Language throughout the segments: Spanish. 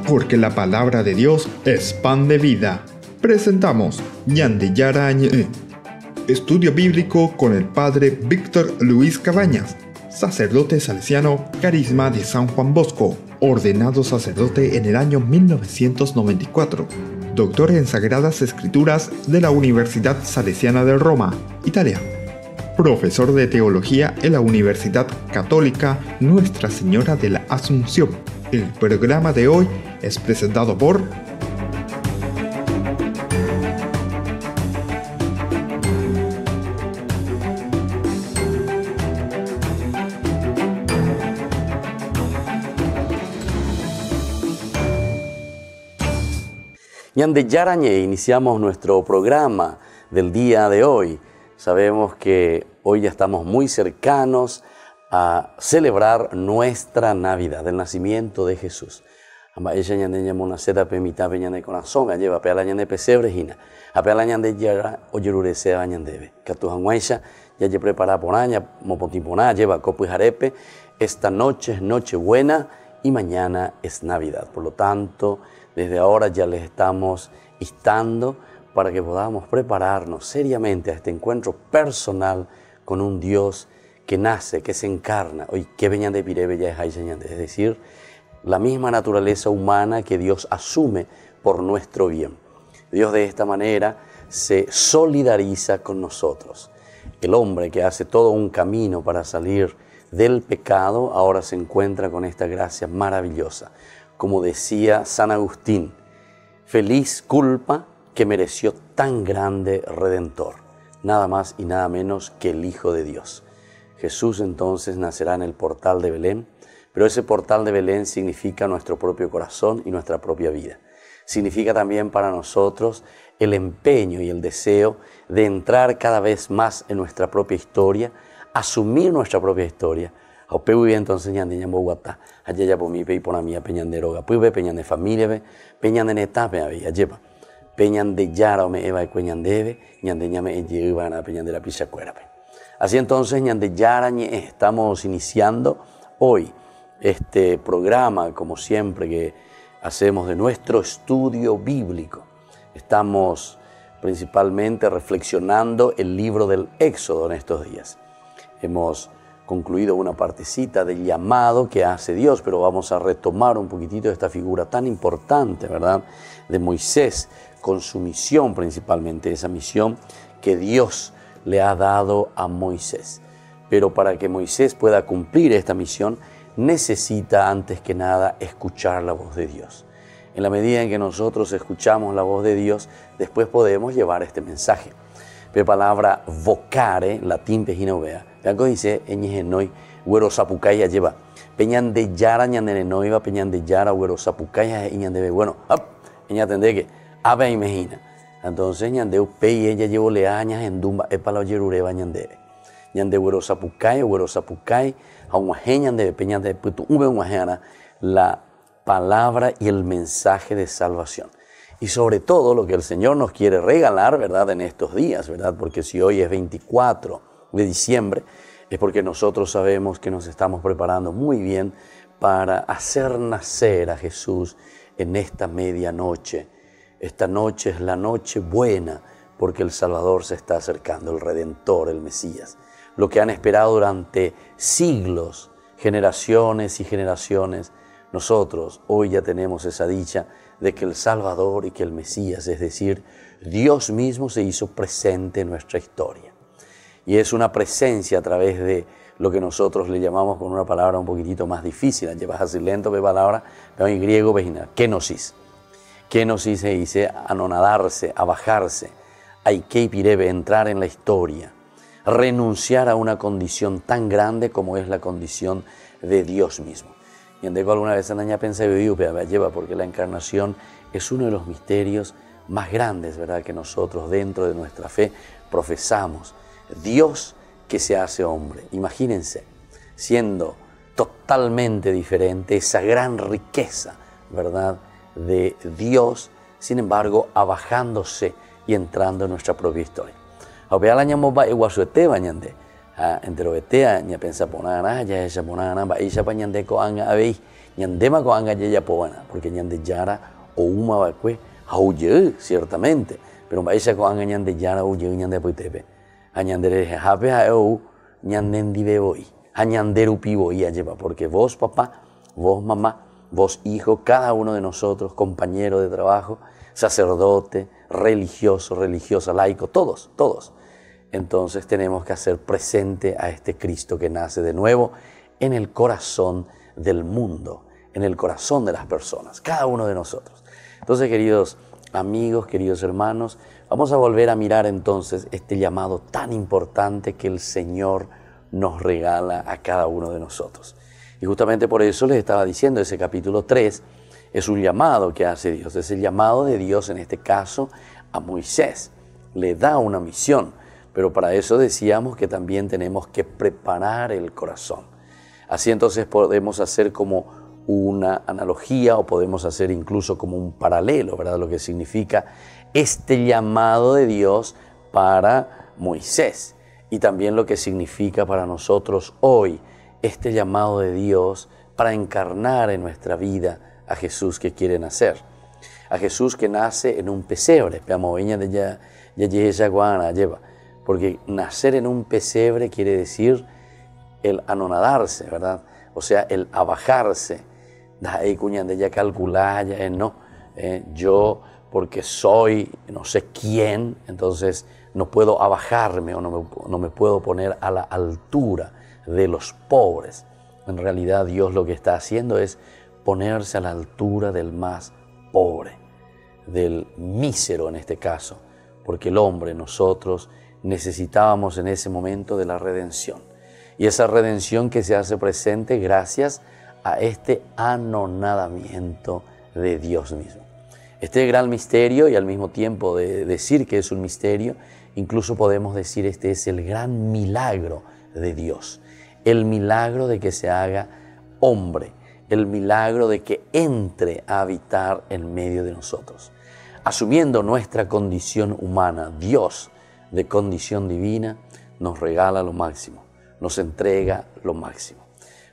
Porque la palabra de Dios es pan de vida. Presentamos Ñande Yara Ñe, estudio bíblico con el padre Víctor Luis Cabañas, sacerdote salesiano, Carisma de San Juan Bosco, ordenado sacerdote en el año 1994, doctor en Sagradas Escrituras de la Universidad Salesiana de Roma, Italia, profesor de teología en la Universidad Católica Nuestra Señora de la Asunción. El programa de hoy es presentado por Ñande Yarañe, iniciamos nuestro programa del día de hoy. Sabemos que hoy ya estamos muy cercanos a celebrar nuestra Navidad, el nacimiento de Jesús. Ella ñande llama una seda pemita peñane corazón, lleva peala ñande pesebrejina, a peala ñande yara oyerurese a ñandebe. Catujanguaisha ya lle prepara por aña, mopotiponá, lleva copo y jarepe. Esta noche es Nochebuena y mañana es Navidad. Por lo tanto, desde ahora ya les estamos instando para que podamos prepararnos seriamente a este encuentro personal con un Dios que nace, que se encarna. Hoy, que veñan de pirebe ya es decir, la misma naturaleza humana que Dios asume por nuestro bien. Dios de esta manera se solidariza con nosotros. El hombre que hace todo un camino para salir del pecado, ahora se encuentra con esta gracia maravillosa. Como decía San Agustín, feliz culpa que mereció tan grande Redentor, nada más y nada menos que el Hijo de Dios. Jesús entonces nacerá en el portal de Belén, pero ese portal de Belén significa nuestro propio corazón y nuestra propia vida. Significa también para nosotros el empeño y el deseo de entrar cada vez más en nuestra propia historia, asumir nuestra propia historia. Aupe muy bien entonces ñande ñambo guata, allá ya por mi pe y por la mía peñan de roga, pues ve peñan de familia, peñan de neta, pe había lleva. Peñan de yara o me eva y cueñan debe, ñande ñame llevan a peñan de la pisa cuerape. Así entonces, ñande yara ñe, estamos iniciando hoy este programa, como siempre, que hacemos de nuestro estudio bíblico. Estamos principalmente reflexionando el libro del Éxodo en estos días. Hemos concluido una partecita del llamado que hace Dios, pero vamos a retomar un poquitito de esta figura tan importante, ¿verdad?, de Moisés, con su misión principalmente, esa misión que Dios le ha dado a Moisés. Pero para que Moisés pueda cumplir esta misión, necesita antes que nada escuchar la voz de Dios. En la medida en que nosotros escuchamos la voz de Dios, después podemos llevar este mensaje. La palabra vocare, latín pejinovea, algo dice eñejenoi, güero sapucaya lleva, peñan de yara ñandenenoi va peñan de yara, güero sapucaya ñandebe, bueno, ella tendré que, ave imagina. Entonces ñandeu pe y ella llevó leañas en dumba, para la yerureba ñandebe. Ñande güero sapucaya, a un ñandebe, peñan de puto, la palabra y el mensaje de salvación. Y sobre todo lo que el Señor nos quiere regalar, ¿verdad?, en estos días, ¿verdad? Porque si hoy es 24 de diciembre, es porque nosotros sabemos que nos estamos preparando muy bien para hacer nacer a Jesús en esta medianoche. Esta noche es la noche buena porque el Salvador se está acercando, el Redentor, el Mesías. Lo que han esperado durante siglos, generaciones y generaciones, nosotros hoy ya tenemos esa dicha de que el Salvador y que el Mesías, es decir, Dios mismo se hizo presente en nuestra historia. Y es una presencia a través de lo que nosotros le llamamos con una palabra un poquitito más difícil, llevas así lento, ve palabra, pero en griego, vejina, kenosis. Kenosis se dice anonadarse, abajarse, aikepirebe, entrar en la historia, renunciar a una condición tan grande como es la condición de Dios mismo. Y en deco alguna vez andaña pensé lleva porque la encarnación es uno de los misterios más grandes, ¿verdad?, que nosotros dentro de nuestra fe profesamos. Dios que se hace hombre. Imagínense, siendo totalmente diferente esa gran riqueza, ¿verdad?, de Dios, sin embargo, abajándose y entrando en nuestra propia historia. Entero betea ña pensa ponana ya esa ponana ba ella pañandeco anga abei ñandema con angayeya pobana, porque ñande yara o uma bakwe hauye ciertamente, pero ella con anga ñande yara o ye ñande puitepe, a ñandere jape a eu ñandendi beboy, a ñanderu piboy a lleva, porque vos papá, vos mamá, vos hijo, cada uno de nosotros, compañero de trabajo, sacerdote, religioso, religiosa, laico, todos. Entonces tenemos que hacer presente a este Cristo que nace de nuevo en el corazón del mundo, en el corazón de las personas, cada uno de nosotros. Entonces, queridos amigos, queridos hermanos, vamos a volver a mirar entonces este llamado tan importante que el Señor nos regala a cada uno de nosotros. Y justamente por eso les estaba diciendo, ese capítulo 3 es un llamado que hace Dios, es el llamado de Dios en este caso a Moisés, le da una misión, pero para eso decíamos que también tenemos que preparar el corazón. Así entonces podemos hacer como una analogía o podemos hacer incluso como un paralelo, ¿verdad? Lo que significa este llamado de Dios para Moisés y también lo que significa para nosotros hoy este llamado de Dios para encarnar en nuestra vida a Jesús que quiere nacer. A Jesús que nace en un pesebre, porque nacer en un pesebre quiere decir el anonadarse, ¿verdad? O sea, el abajarse. Yo, porque soy no sé quién, entonces no puedo abajarme o no me puedo poner a la altura de los pobres. En realidad Dios lo que está haciendo es ponerse a la altura del más pobre, del mísero en este caso, porque el hombre, nosotros, necesitábamos en ese momento de la redención. Y esa redención que se hace presente gracias a este anonadamiento de Dios mismo. Este gran misterio, y al mismo tiempo de decir que es un misterio, incluso podemos decir este es el gran milagro de Dios. El milagro de que se haga hombre, el milagro de que entre a habitar en medio de nosotros. Asumiendo nuestra condición humana, Dios, de condición divina, nos regala lo máximo, nos entrega lo máximo.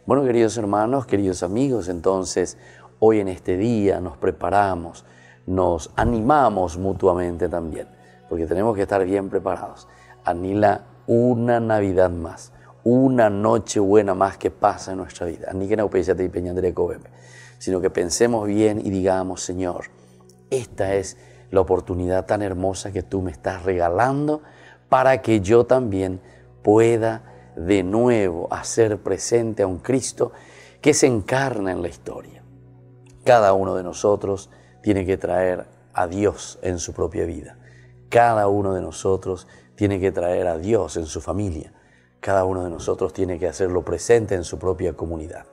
Bueno, queridos hermanos, queridos amigos, entonces hoy en este día nos preparamos, nos animamos mutuamente también, porque tenemos que estar bien preparados. Anhela una Navidad más, una noche buena más que pasa en nuestra vida. Sino que pensemos bien y digamos, Señor, esta es la oportunidad tan hermosa que tú me estás regalando para que yo también pueda de nuevo hacer presente a un Cristo que se encarna en la historia. Cada uno de nosotros tiene que traer a Dios en su propia vida. Cada uno de nosotros tiene que traer a Dios en su familia. Cada uno de nosotros tiene que hacerlo presente en su propia comunidad.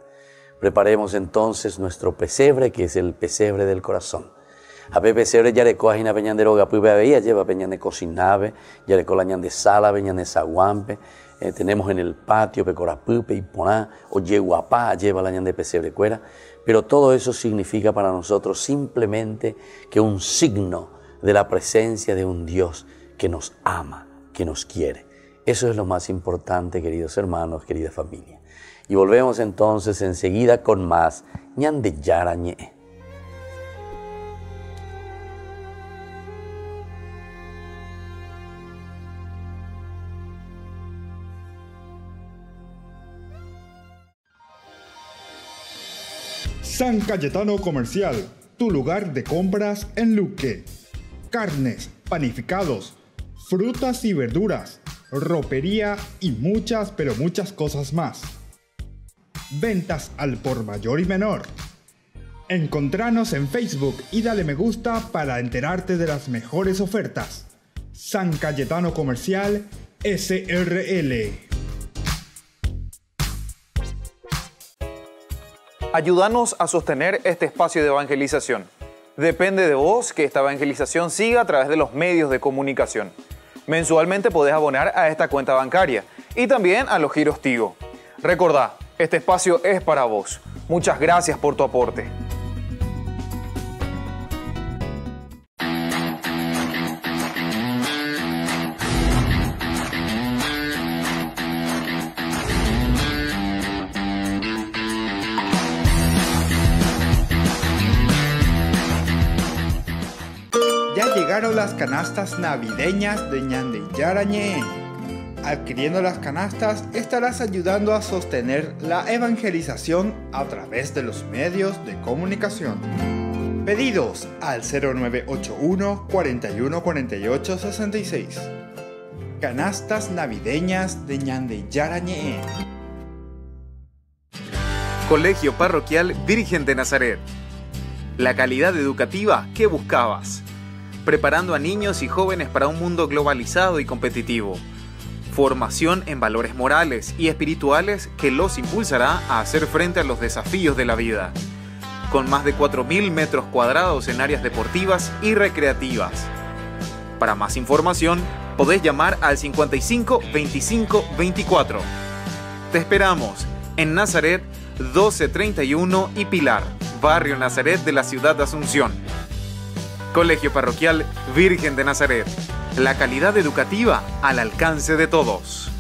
Preparemos entonces nuestro pesebre, que es el pesebre del corazón. Ape pesebre yareco ajina peñandero gapuibe veía lleva peñande cocinave, yareco la ñande sala, peñande saguampe. Tenemos en el patio pecorapupe y poná o yeguapá lleva la ñande pesebre cuera. Pero todo eso significa para nosotros simplemente que un signo de la presencia de un Dios que nos ama, que nos quiere. Eso es lo más importante, queridos hermanos, querida familia. Y volvemos entonces enseguida con más ñande yarañe. San Cayetano Comercial, tu lugar de compras en Luque. Carnes, panificados, frutas y verduras, ropería y muchas, pero muchas cosas más. Ventas al por mayor y menor. Encontranos en Facebook y dale me gusta para enterarte de las mejores ofertas. San Cayetano Comercial, SRL. Ayúdanos a sostener este espacio de evangelización. Depende de vos que esta evangelización siga a través de los medios de comunicación. Mensualmente podés abonar a esta cuenta bancaria y también a los giros Tigo. Recordá, este espacio es para vos. Muchas gracias por tu aporte. Ya llegaron las canastas navideñas de Ñande Yarañe. Adquiriendo las canastas estarás ayudando a sostener la evangelización a través de los medios de comunicación. Pedidos al 0981 41 48 66. Canastas navideñas de Ñande Yarañe. Colegio Parroquial Virgen de Nazaret. La calidad educativa que buscabas. Preparando a niños y jóvenes para un mundo globalizado y competitivo. Formación en valores morales y espirituales que los impulsará a hacer frente a los desafíos de la vida. Con más de 4.000 metros cuadrados en áreas deportivas y recreativas. Para más información, podés llamar al 55 25 24. Te esperamos en Nazaret 1231 y Pilar, Barrio Nazaret de la ciudad de Asunción. Colegio Parroquial Virgen de Nazaret. La calidad educativa al alcance de todos.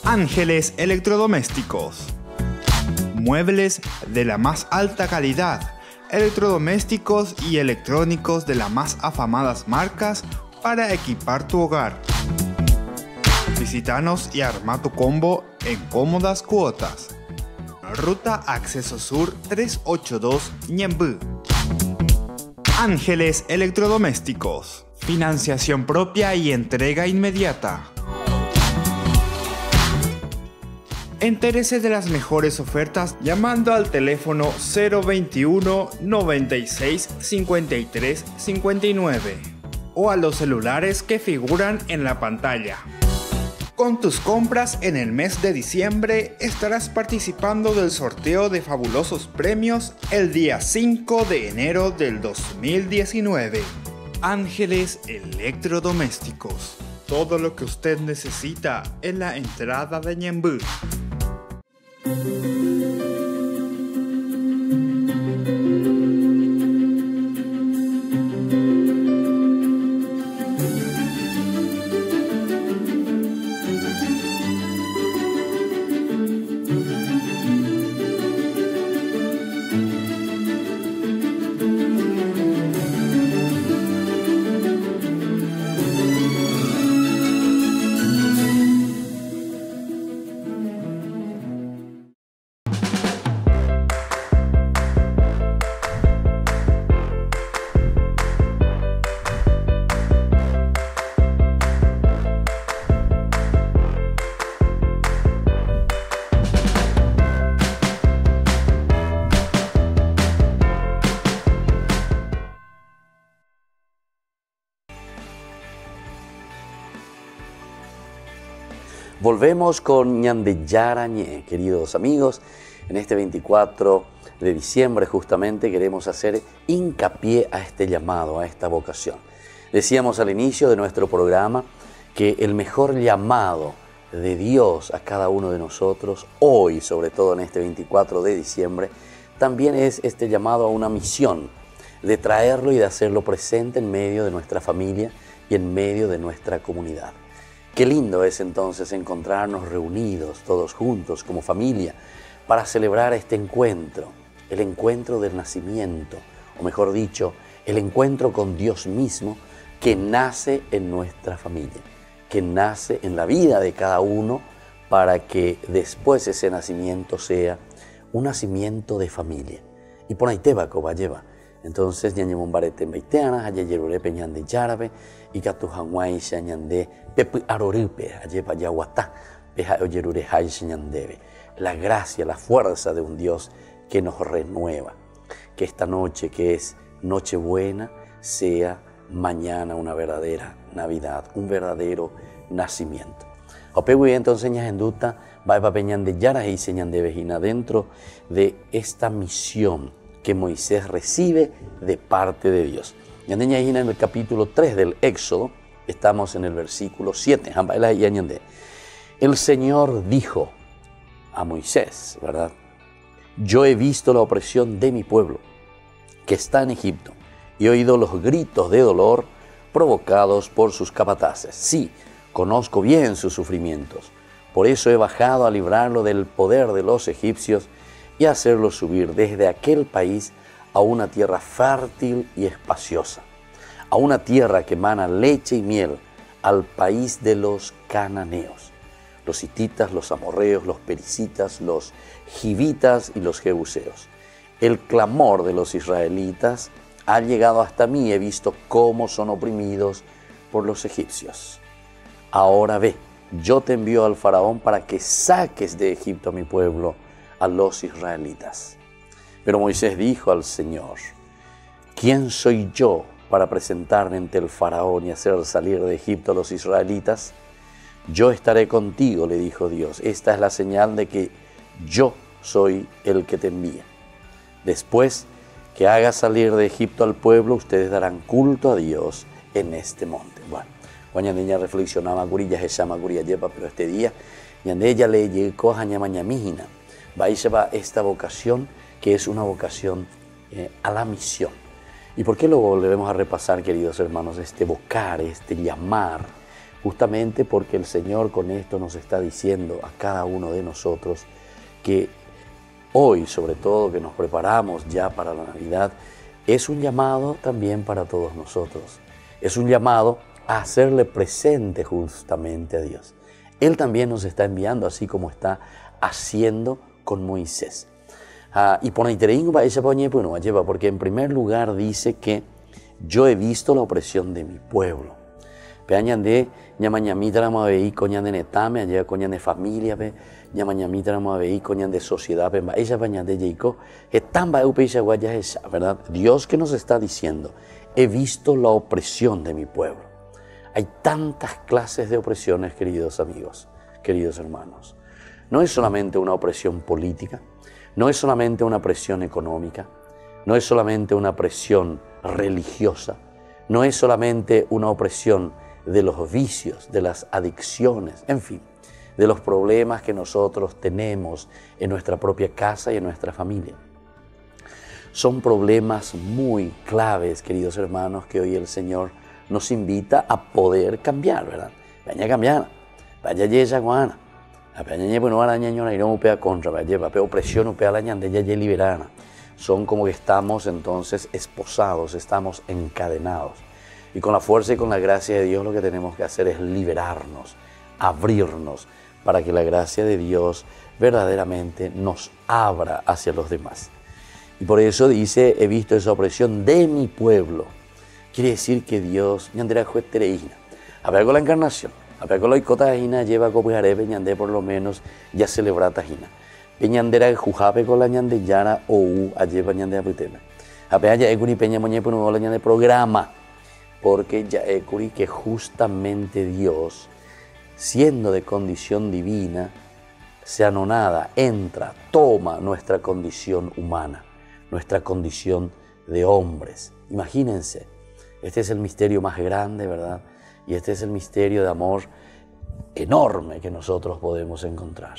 Ángeles Electrodomésticos. Muebles de la más alta calidad, electrodomésticos y electrónicos de las más afamadas marcas para equipar tu hogar. Visítanos y arma tu combo en cómodas cuotas. Ruta Acceso Sur 382 Ñemby. Ángeles Electrodomésticos. Financiación propia y entrega inmediata. Entérese de las mejores ofertas llamando al teléfono 021 96 53 59 o a los celulares que figuran en la pantalla. Con tus compras en el mes de diciembre estarás participando del sorteo de fabulosos premios el día 5 de enero del 2019. Ángeles Electrodomésticos. Todo lo que usted necesita en la entrada de Ñemby. Volvemos con Ñande Yarañe, queridos amigos. En este 24 de diciembre justamente queremos hacer hincapié a este llamado, a esta vocación. Decíamos al inicio de nuestro programa que el mejor llamado de Dios a cada uno de nosotros, hoy, sobre todo en este 24 de diciembre, también es este llamado a una misión de traerlo y de hacerlo presente en medio de nuestra familia y en medio de nuestra comunidad. Qué lindo es entonces encontrarnos reunidos todos juntos como familia para celebrar este encuentro, el encuentro del nacimiento, o mejor dicho, el encuentro con Dios mismo que nace en nuestra familia, que nace en la vida de cada uno para que después ese nacimiento sea un nacimiento de familia. Y por ahí te va, lleva. Entonces, ñañemon barete baiteana, ayayerure peñande yarabe, y catujanguay ñande pepe aroripe, ayepa yaguatá, peja oyerure hay ñandebe. La gracia, la fuerza de un Dios que nos renueva. Que esta noche, que es Nochebuena, sea mañana una verdadera Navidad, un verdadero nacimiento. Opegui entonces ñajenduta, va peñande yara y señande vejina dentro de esta misión que Moisés recibe de parte de Dios. En el capítulo 3 del Éxodo, estamos en el versículo 7. El Señor dijo a Moisés, ¿verdad? Yo he visto la opresión de mi pueblo, que está en Egipto, y he oído los gritos de dolor provocados por sus capataces. Sí, conozco bien sus sufrimientos. Por eso he bajado a librarlo del poder de los egipcios y hacerlo subir desde aquel país a una tierra fértil y espaciosa, a una tierra que emana leche y miel, al país de los cananeos, los hititas, los amorreos, los pericitas, los givitas y los jebuseos. El clamor de los israelitas ha llegado hasta mí, he visto cómo son oprimidos por los egipcios. Ahora ve, yo te envío al faraón para que saques de Egipto a mi pueblo, a los israelitas. Pero Moisés dijo al Señor: ¿quién soy yo para presentarme ante el faraón y hacer salir de Egipto a los israelitas? Yo estaré contigo, le dijo Dios. Esta es la señal de que yo soy el que te envía. Después que haga salir de Egipto al pueblo, ustedes darán culto a Dios en este monte. Bueno, cuando ella reflexionaba, gurilla se llama gurilla lleva, pero este día, y ella le llegó a ñamañamijina, va y se va esta vocación, que es una vocación a la misión. ¿Y por qué lo volvemos a repasar, queridos hermanos? Este vocar, este llamar, justamente porque el Señor con esto nos está diciendo a cada uno de nosotros que hoy, sobre todo que nos preparamos ya para la Navidad, es un llamado también para todos nosotros. Es un llamado a hacerle presente justamente a Dios. Él también nos está enviando, así como está haciendo con Moisés. Y porque en primer lugar dice que yo he visto la opresión de mi pueblo. Peañande ñamañamita rama veí coñan de netame, allá coñan de familia, ñamañamita rama veí coñan de sociedad, ella bañande yeico, etamba eupeisha guaya esa, ¿verdad? Dios que nos está diciendo, he visto la opresión de mi pueblo. Hay tantas clases de opresiones, queridos amigos, queridos hermanos. No es solamente una opresión política, no es solamente una presión económica, no es solamente una presión religiosa, no es solamente una opresión de los vicios, de las adicciones, en fin, de los problemas que nosotros tenemos en nuestra propia casa y en nuestra familia. Son problemas muy claves, queridos hermanos, que hoy el Señor nos invita a poder cambiar, ¿verdad? Vaya a cambiar, vaya a yesa guana, vaya a bueno a la ñañona y no upea contra, vaya a opresión upea la ñande ya liberana. Son como que estamos entonces esposados, estamos encadenados. Y con la fuerza y con la gracia de Dios lo que tenemos que hacer es liberarnos, abrirnos, para que la gracia de Dios verdaderamente nos abra hacia los demás. Y por eso dice, he visto esa opresión de mi pueblo. Quiere decir que Dios, ñandera juez tereína, a ver con la encarnación, a ver con la icota tajina, lleva copijarebe, ñandé por lo menos ya celebra tajina. Peñandera jujape con la ñande yara o a lleva ñande apiteme. A ver ya ecuri peña moñe por la ñande programa. Porque ya ecuri que justamente Dios, siendo de condición divina, se anonada, entra, toma nuestra condición humana, nuestra condición de hombres. Imagínense, este es el misterio más grande, ¿verdad? Y este es el misterio de amor enorme que nosotros podemos encontrar.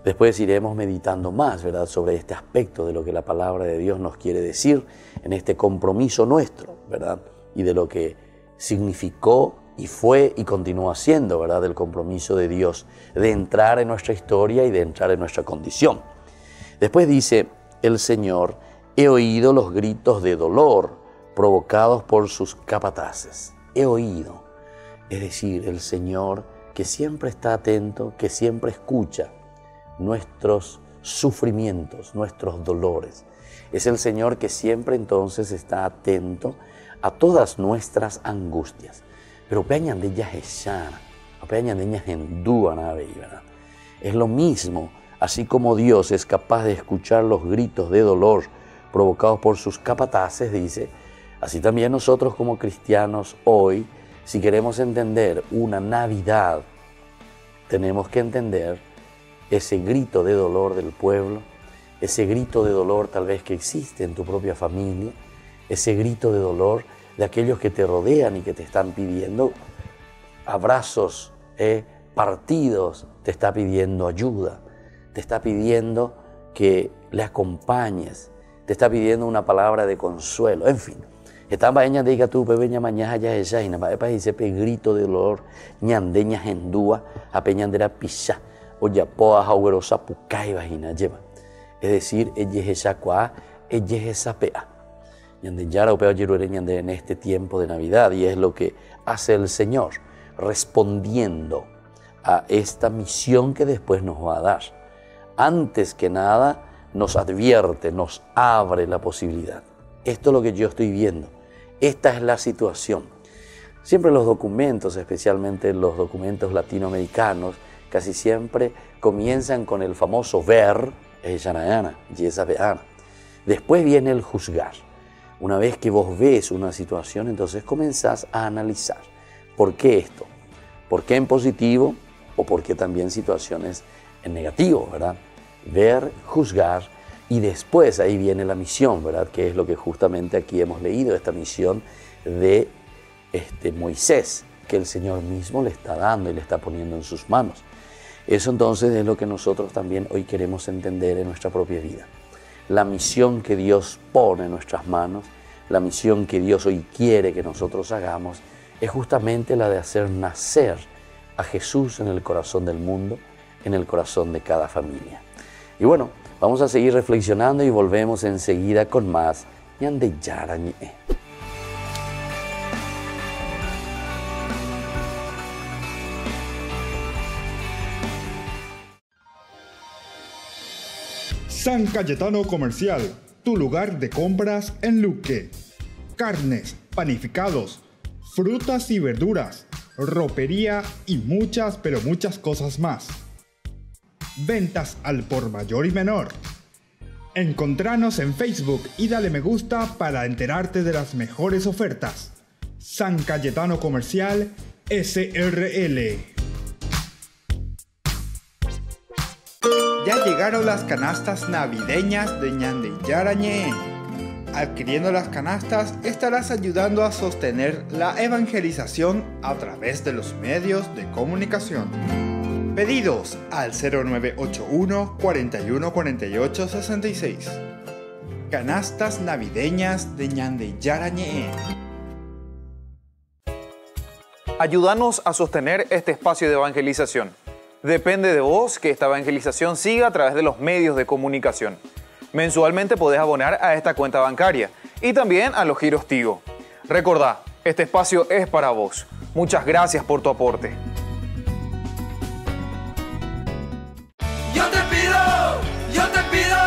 Después iremos meditando más, ¿verdad?, sobre este aspecto de lo que la palabra de Dios nos quiere decir en este compromiso nuestro, ¿verdad?, y de lo que significó y fue y continúa siendo, ¿verdad?, el compromiso de Dios de entrar en nuestra historia y de entrar en nuestra condición. Después dice el Señor, he oído los gritos de dolor provocados por sus capataces. He oído, es decir, el Señor que siempre está atento, que siempre escucha nuestros sufrimientos, nuestros dolores. Es el Señor que siempre entonces está atento a todas nuestras angustias. Pero es lo mismo, así como Dios es capaz de escuchar los gritos de dolor provocados por sus capataces, dice, así también nosotros como cristianos hoy, si queremos entender una Navidad, tenemos que entender ese grito de dolor del pueblo, ese grito de dolor tal vez que existe en tu propia familia, ese grito de dolor de aquellos que te rodean y que te están pidiendo abrazos, partidos, te está pidiendo ayuda, te está pidiendo que le acompañes, te está pidiendo una palabra de consuelo, en fin. Estaba ella diga tú peña mañana ya esa y nada para ese grito de dolor ñandeña gendúa a peñandera pisa o ya poa jaurosa pucay vagina lleva. Es decir, ella es esa cuá ella es esa pea. En este tiempo de Navidad, y es lo que hace el Señor, respondiendo a esta misión que después nos va a dar. Antes que nada, nos advierte, nos abre la posibilidad. Esto es lo que yo estoy viendo. Esta es la situación. Siempre los documentos, especialmente los documentos latinoamericanos, casi siempre comienzan con el famoso ver, después viene el juzgar. Una vez que vos ves una situación, entonces comenzás a analizar. ¿Por qué esto? ¿Por qué en positivo? ¿O por qué también situaciones en negativo, verdad? Ver, juzgar, y después ahí viene la misión, ¿verdad? Que es lo que justamente aquí hemos leído, esta misión de Moisés, que el Señor mismo le está dando y le está poniendo en sus manos. Eso entonces es lo que nosotros también hoy queremos entender en nuestra propia vida. La misión que Dios pone en nuestras manos, la misión que Dios hoy quiere que nosotros hagamos, es justamente la de hacer nacer a Jesús en el corazón del mundo, en el corazón de cada familia. Y bueno, vamos a seguir reflexionando y volvemos enseguida con más Ñande Yarañe. San Cayetano Comercial, tu lugar de compras en Luque. Carnes, panificados, frutas y verduras, ropería y muchas, pero muchas cosas más. Ventas al por mayor y menor. Encontranos en Facebook y dale me gusta para enterarte de las mejores ofertas. San Cayetano Comercial, SRL. Ya llegaron las canastas navideñas de Ñande Yarañe. Adquiriendo las canastas estarás ayudando a sostener la evangelización a través de los medios de comunicación. Pedidos al 0981 41 48 66. Canastas navideñas de Ñande Yarañe. Ayúdanos a sostener este espacio de evangelización. Depende de vos que esta evangelización siga a través de los medios de comunicación. Mensualmente podés abonar a esta cuenta bancaria y también a los giros Tigo. Recordá, este espacio es para vos. Muchas gracias por tu aporte. Yo te pido, yo te pido,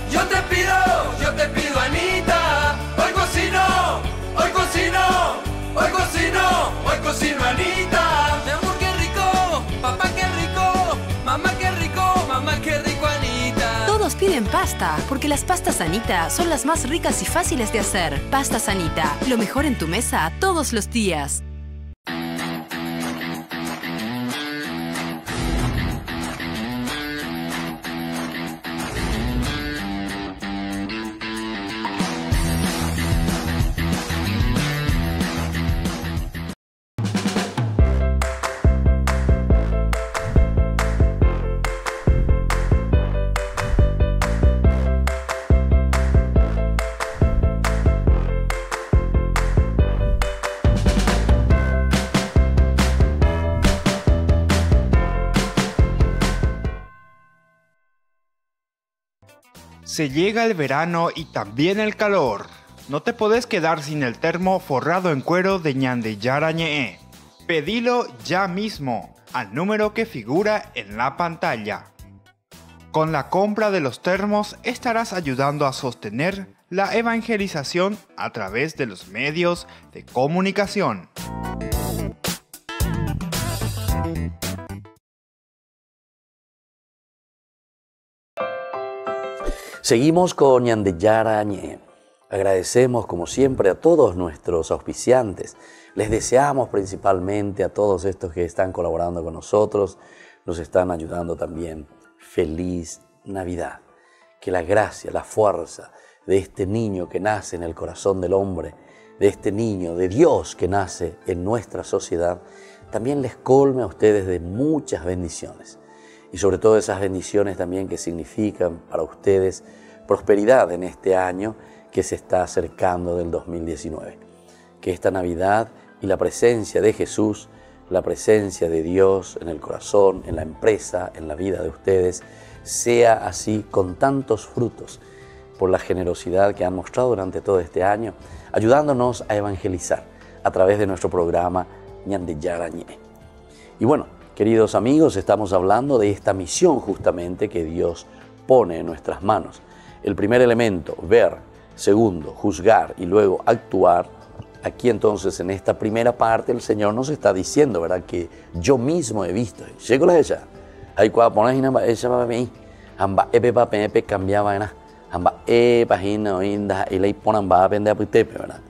yo te pido, yo te pido, Anita. Hoy cocino, hoy cocino, hoy cocino, hoy cocino, Anita. Mi amor, qué rico, papá, qué rico, mamá, qué rico, Anita. Todos piden pasta, porque las pastas Anita son las más ricas y fáciles de hacer. Pastas Anita, lo mejor en tu mesa todos los días. Se llega el verano y también el calor. No te podés quedar sin el termo forrado en cuero de Ñande Yarañe. Pedilo ya mismo al número que figura en la pantalla. Con la compra de los termos estarás ayudando a sostener la evangelización a través de los medios de comunicación. Seguimos con Ñande Yarañe. Agradecemos como siempre a todos nuestros auspiciantes. Les deseamos principalmente a todos estos que están colaborando con nosotros, nos están ayudando también. Feliz Navidad. Que la gracia, la fuerza de este niño que nace en el corazón del hombre, de este niño, de Dios que nace en nuestra sociedad, también les colme a ustedes de muchas bendiciones. Y sobre todo esas bendiciones también que significan para ustedes prosperidad en este año que se está acercando del 2019. Que esta Navidad y la presencia de Jesús, la presencia de Dios en el corazón, en la empresa, en la vida de ustedes, sea así con tantos frutos, por la generosidad que han mostrado durante todo este año, ayudándonos a evangelizar a través de nuestro programa Ñande Yarañe. Y bueno, queridos amigos, estamos hablando de esta misión justamente que Dios pone en nuestras manos. El primer elemento, ver; segundo, juzgar; y luego actuar. Aquí entonces en esta primera parte el Señor nos está diciendo, ¿verdad?, que yo mismo he visto. Llego la ella. Hay cuando pones ella va a venir. Amba epe pepe cambiaba en amba página inda y le ponen va a vender a putepe, ¿verdad?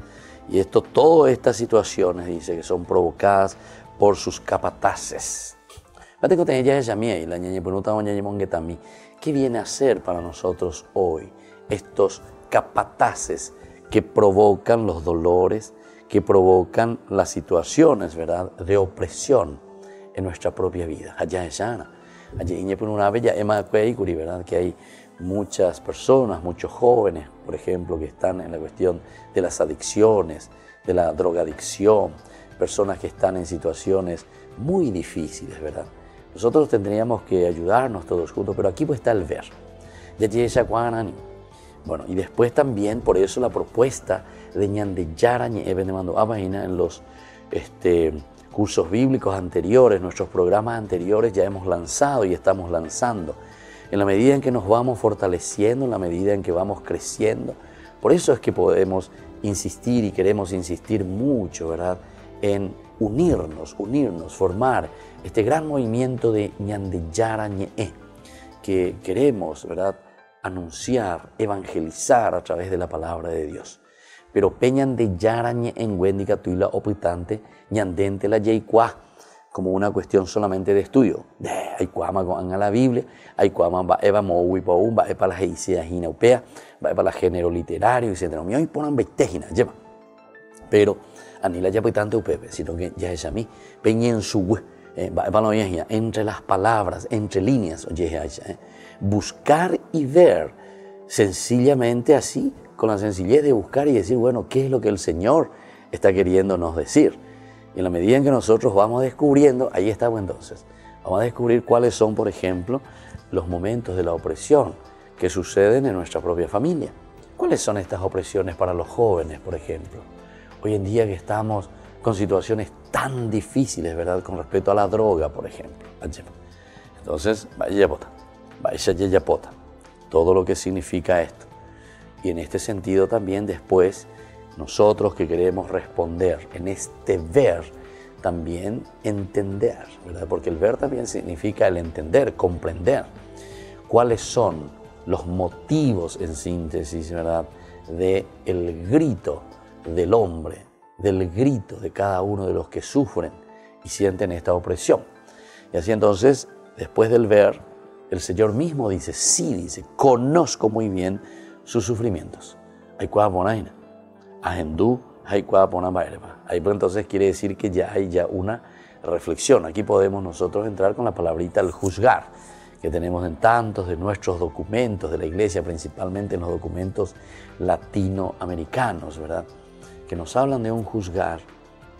Y esto, todas estas situaciones dice que son provocadas por sus capataces. Fíjate que ella es mía y la ñaña pregunta a ñaña monguetami, ¿qué viene a ser para nosotros hoy estos capataces que provocan los dolores, que provocan las situaciones, ¿verdad?, de opresión en nuestra propia vida? Allá es Ana. Allí por una bella Emma Cueicuri, ¿verdad?, que hay muchas personas, muchos jóvenes, por ejemplo, que están en la cuestión de las adicciones, de la drogadicción, personas que están en situaciones muy difíciles, ¿verdad? Nosotros tendríamos que ayudarnos todos juntos, pero aquí pues está el ver. Bueno, y después también, por eso la propuesta de Ñande Yarañe en los cursos bíblicos anteriores, nuestros programas anteriores ya hemos lanzado y estamos lanzando. En la medida en que nos vamos fortaleciendo, en la medida en que vamos creciendo, por eso es que podemos insistir y queremos insistir mucho, ¿verdad?, en unirnos, formar este gran movimiento de Ñande Yarañe, que queremos, ¿verdad?, anunciar, evangelizar a través de la palabra de Dios. Pero peñan de Yarañe en Wendica tuila opitante, ñandente la yeicua, como una cuestión solamente de estudio. Hay cuama con la Biblia, hay cuama va eva mowi paum, va para la heisia ginopea, va para el género literario, etc. Y hoy ponen vestejina, lleva. Pero anila ya opitante upepe, sino que ya es a mí, peña en su entre las palabras, entre líneas, oye, buscar y ver, sencillamente así, con la sencillez de buscar y decir, bueno, ¿qué es lo que el Señor está queriéndonos decir? Y en la medida en que nosotros vamos descubriendo, ahí estamos entonces, vamos a descubrir cuáles son, por ejemplo, los momentos de la opresión que suceden en nuestra propia familia. ¿Cuáles son estas opresiones para los jóvenes, por ejemplo? Hoy en día que estamos con situaciones tan difíciles, ¿verdad?, con respecto a la droga, por ejemplo. Entonces, vaya pota, todo lo que significa esto. Y en este sentido también después, nosotros que queremos responder en este ver, también entender, ¿verdad? Porque el ver también significa el entender, comprender cuáles son los motivos, en síntesis, ¿verdad?, del grito del hombre, del grito de cada uno de los que sufren y sienten esta opresión. Y así entonces, después del ver, el Señor mismo dice, sí, dice, conozco muy bien sus sufrimientos. Ahí pues entonces quiere decir que ya hay una reflexión. Aquí podemos nosotros entrar con la palabrita el juzgar, que tenemos en tantos de nuestros documentos de la Iglesia, principalmente en los documentos latinoamericanos, ¿verdad?, que nos hablan de un juzgar,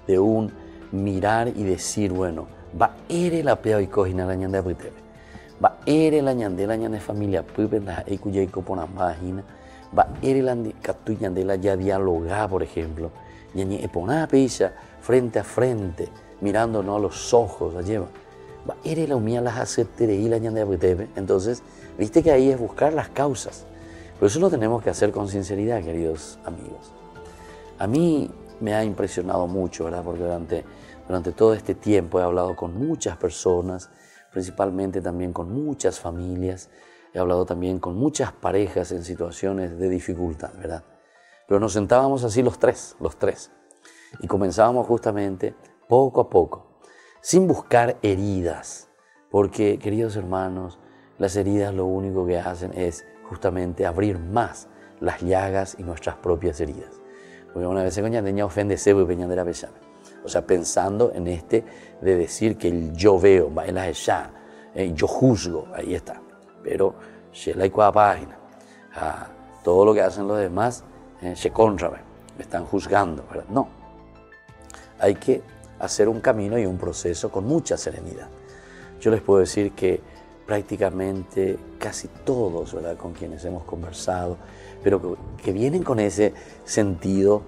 de un mirar y decir, bueno, va ere la pea y cojina la ñande apitebe, va ere la ñande familia pupe la ecuya y copona página, va ere la catu ñande la ya dialogar, por ejemplo, ñañe epona peisa frente a frente, mirándonos a los ojos, la lleva, va ere la humía las aceptere y la ñande apitebe. Entonces, viste que ahí es buscar las causas, pero eso lo tenemos que hacer con sinceridad, queridos amigos. A mí me ha impresionado mucho, ¿verdad?, porque durante todo este tiempo he hablado con muchas personas, principalmente también con muchas familias, he hablado también con muchas parejas en situaciones de dificultad, ¿verdad? Pero nos sentábamos así los tres, y comenzábamos justamente poco a poco, sin buscar heridas, porque, queridos hermanos, las heridas lo único que hacen es justamente abrir más las llagas y nuestras propias heridas. Porque una vez se coñandeña ofende sebo y peñandera besame. O sea, pensando en de decir que el yo veo, yo juzgo, ahí está. Pero si la hay cada página, todo lo que hacen los demás, se contra, me están juzgando, ¿verdad? No. Hay que hacer un camino y un proceso con mucha serenidad. Yo les puedo decir que prácticamente casi todos, ¿verdad?, con quienes hemos conversado, pero que vienen con ese sentido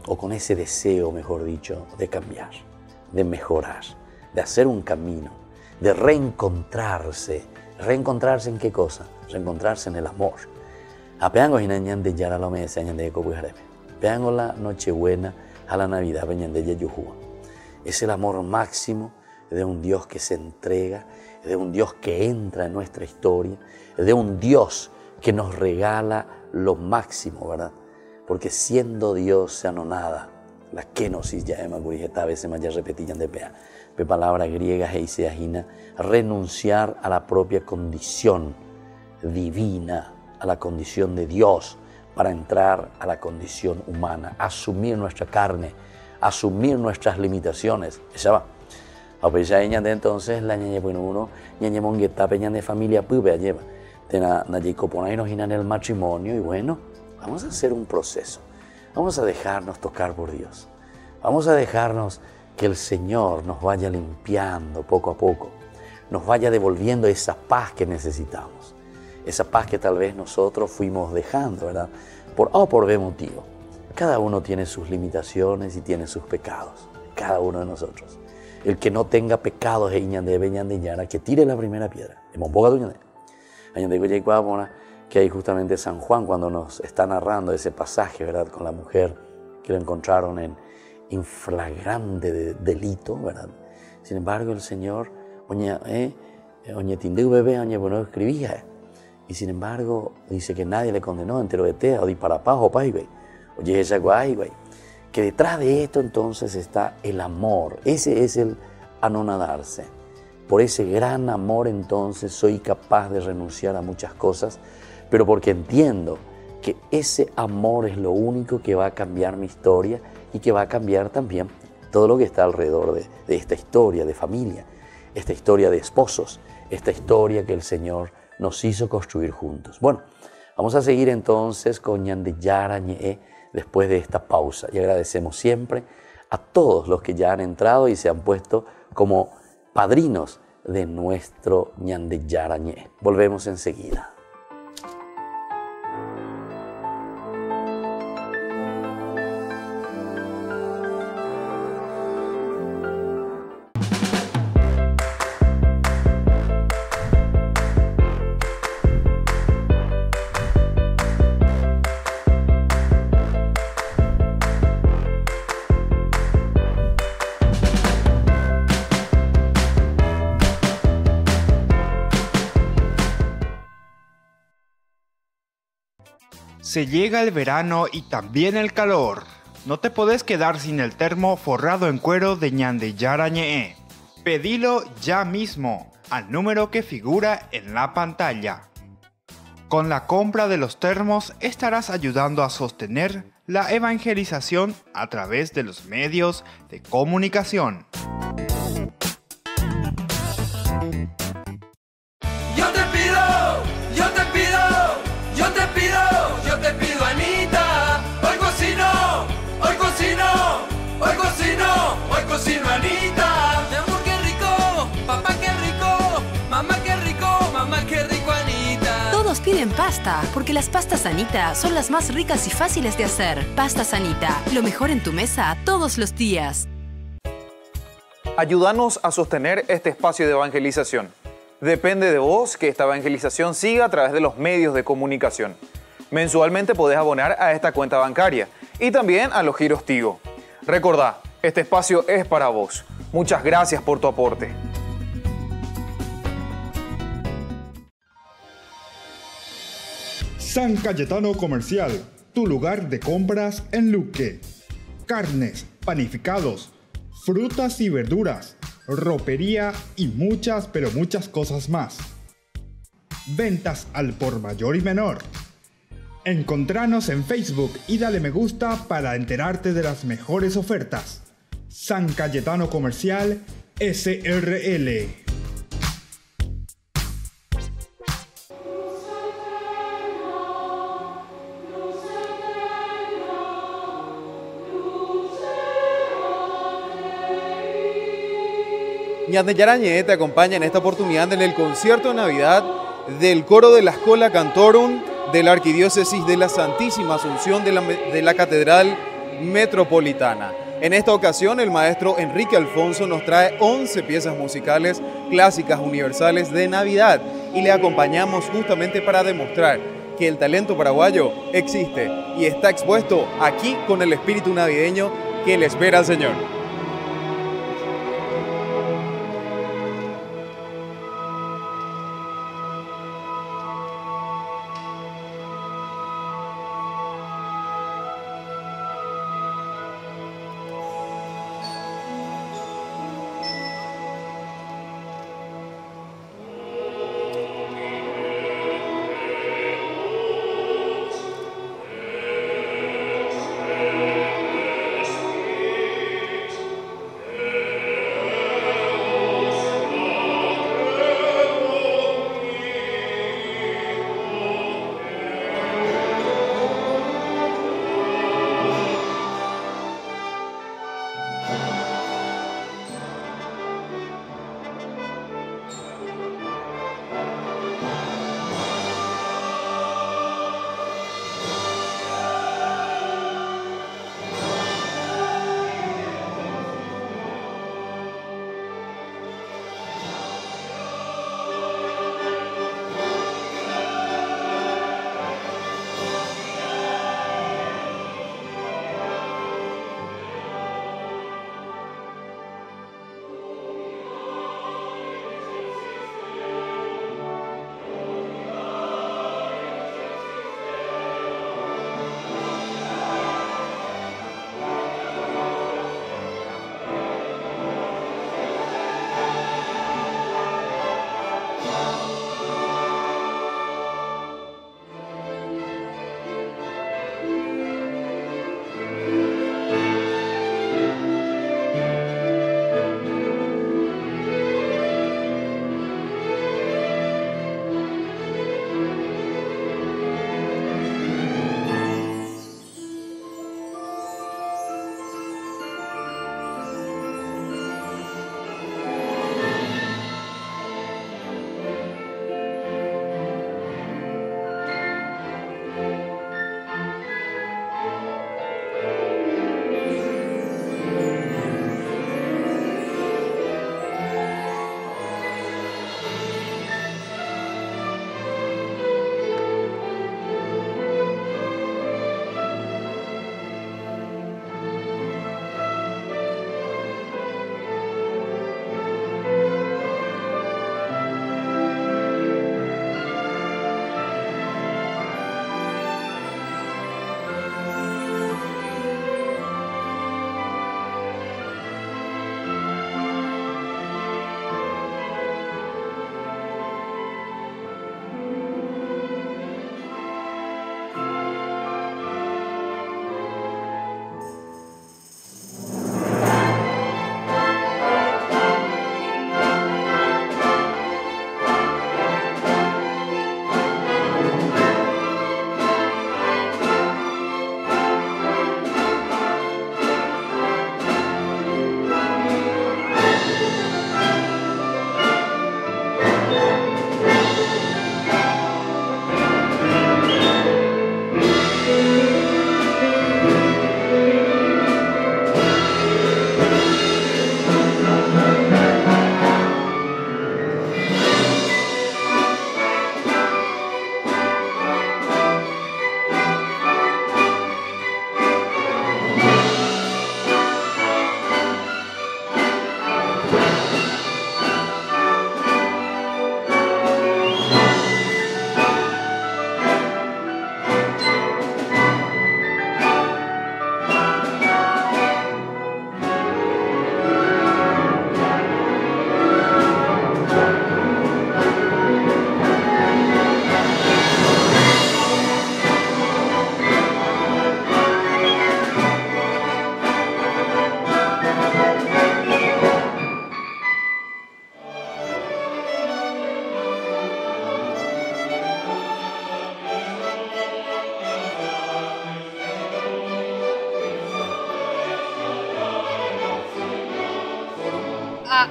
o con ese deseo, mejor dicho, de cambiar, de mejorar, de hacer un camino, de reencontrarse. ¿Reencontrarse en qué cosa? Reencontrarse en el amor. Apeango hinañan de yara lo me enseñan de cobujareme. Apeango la Nochebuena a la Navidad, veñan de yeyujúa. Es el amor máximo de un Dios que se entrega, de un Dios que entra en nuestra historia, de un Dios que nos regala lo máximo, ¿verdad? Porque siendo Dios se anonada, la kenosis ya ema gurijeta a veces más ya repetían de pea, de palabra griega heiseagina, renunciar a la propia condición divina, a la condición de Dios, para entrar a la condición humana, asumir nuestra carne, asumir nuestras limitaciones. Esa va. A pesar de entonces la ñañe bueno uno ñañe mongueta peña de familia pube lleva tena naye coponainos en el matrimonio y bueno, vamos a hacer un proceso. Vamos a dejarnos tocar por Dios. Vamos a dejarnos que el Señor nos vaya limpiando poco a poco, nos vaya devolviendo esa paz que necesitamos, esa paz que tal vez nosotros fuimos dejando, ¿verdad? Por B motivo. Cada uno tiene sus limitaciones y tiene sus pecados, cada uno de nosotros. El que no tenga pecados que tire la primera piedra. Que hay justamente San Juan cuando nos está narrando ese pasaje, ¿verdad? Con la mujer que lo encontraron en flagrante delito, ¿verdad? Sin embargo, el Señor, escribía. Y sin embargo, dice que nadie le condenó entero de tea, o di para paz o paz, güey. Oye, esa guay, güey. Que detrás de esto entonces está el amor. Ese es el anonadarse. Por ese gran amor entonces soy capaz de renunciar a muchas cosas, pero porque entiendo que ese amor es lo único que va a cambiar mi historia y que va a cambiar también todo lo que está alrededor de esta historia de familia, esta historia de esposos, esta historia que el Señor nos hizo construir juntos. Bueno, vamos a seguir entonces con Ñande Yara Ñe después de esta pausa y agradecemos siempre a todos los que ya han entrado y se han puesto como padrinos de nuestro Ñande Yara Ñe. Volvemos enseguida. Se llega el verano y también el calor. No te podés quedar sin el termo forrado en cuero de Ñande Yara Ñe. Pedilo ya mismo al número que figura en la pantalla. Con la compra de los termos estarás ayudando a sostener la evangelización a través de los medios de comunicación. Yo te pido, yo te pido, yo te pido, yo te pido, Anita. Hoy cocino, hoy cocino, hoy cocino, hoy cocino, Anita. Mi amor, qué rico, papá, qué rico, mamá, qué rico, Anita. Todos piden pasta, porque las pastas Anita son las más ricas y fáciles de hacer. Pastas Anita, lo mejor en tu mesa todos los días. Ayúdanos a sostener este espacio de evangelización. Depende de vos que esta evangelización siga a través de los medios de comunicación. Mensualmente podés abonar a esta cuenta bancaria y también a los giros Tigo. Recordá, este espacio es para vos. Muchas gracias por tu aporte. San Cayetano Comercial, tu lugar de compras en Luque. Carnes, panificados, frutas y verduras, ropería y muchas, pero muchas cosas más. Ventas al por mayor y menor. Encontranos en Facebook y dale me gusta para enterarte de las mejores ofertas. San Cayetano Comercial SRL. Ñande Yarañe te acompaña en esta oportunidad en el concierto de Navidad del coro de la Schola Cantorum de la Arquidiócesis de la Santísima Asunción de la Catedral Metropolitana. En esta ocasión, el maestro Enrique Alfonso nos trae 11 piezas musicales clásicas universales de Navidad y le acompañamos justamente para demostrar que el talento paraguayo existe y está expuesto aquí con el espíritu navideño que le espera al Señor.